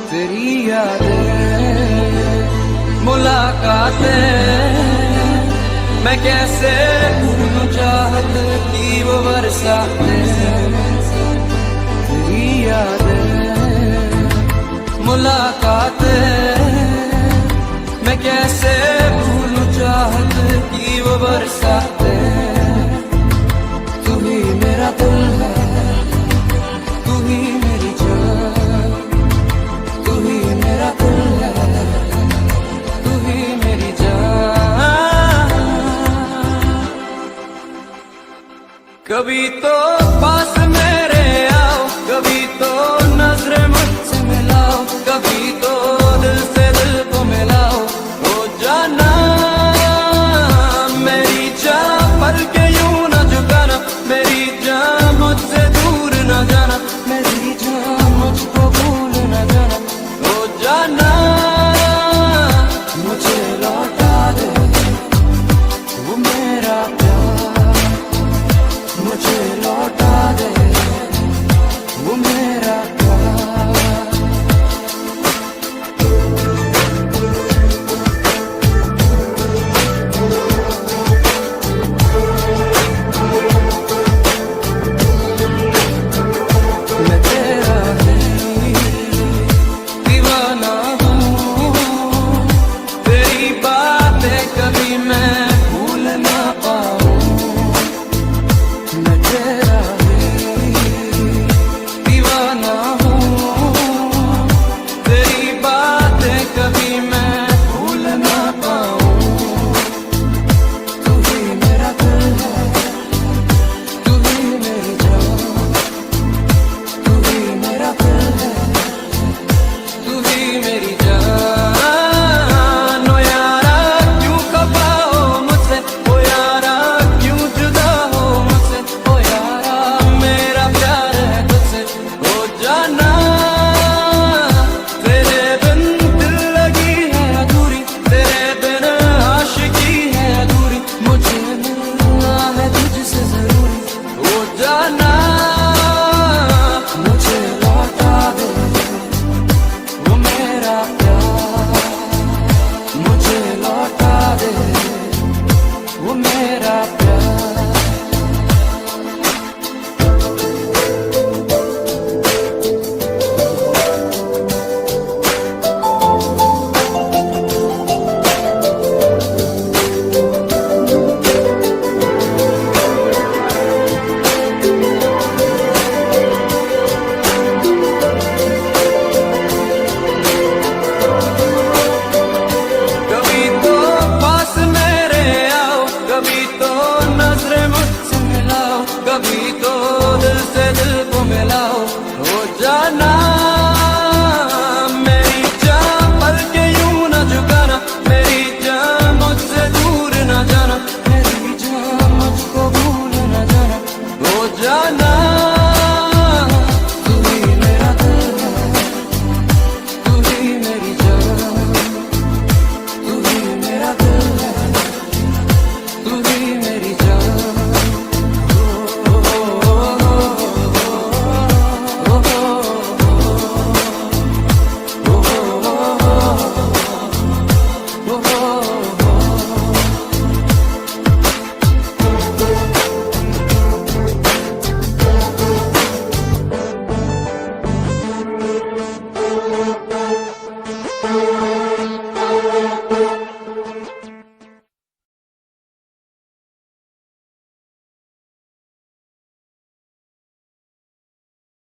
तेरी यादें, मुलाकातें, मैं कैसे भूलूं चाहत की वो बरसातें। तेरी यादें, मुलाकातें, मैं कैसे भूलूं चाहत की वो बरसातें। तू ही मेरा दिल है, तू ही मेरी जान, तू ही मेरा दिल है, तू ही मेरी जान। कभी तो पास मेरे आओ, कभी तो नजरें मुझसे मिलाओ, कभी तो दिल से दिल को मिलाओ। हो जाना मेरी जान, पल के यूं न झुकाना, मेरी जान मुझसे दूर न जाना, मेरी जान मुझको भूल न जाना। हो जाना मुझे लौटा दे वो मेरा प्यार, मुझे लौटा दे वो मेरा प्यार। मैं तेरा ही दीवाना हूँ, तेरी बातें कभी मैं भूल ना पाऊँ। मैं तेरा ही दीवाना हूँ, तेरी बातें कभी मैं भूल ना पाऊँ। तू ही मेरा दिल है, तू ही मेरी जान, तू ही मेरा दिल है, तू ही मेरी जान। ओ यारा क्यों खफा हो मुझसे, ओ यारा क्यों जुदा हो मुझसे, ओ यारा मेरा प्यार है तुझसे। हो जाना तेरे बिन दिल लगी है अधूरी, तेरे बिन आशिकी है अधूरी, मुझे मिलना है तुझसे जरूरी। हो जाना मुझे लौटा दे वो मेरा प्यार, मुझे लौटा दे वो मेरा प्यार। कभी तो पास मेरे आओ, कभी तो नजरें मुझसे मिलाओ, कभी तो दिल से दिल को मिलाओ। हो जाना मेरी जान, पल के यूं न झुकाना, मेरी जान मुझसे दूर न जाना, मेरी जान मुझको भूल न जाना। हो जाना तू ही मेरा दिल है, तू ही मेरी जान, तू ही मेरा दिल है, तू ही मेरी जान। ओ, ओ, ओ, ओ, ओ, ओ, ओ, ओ, ओ।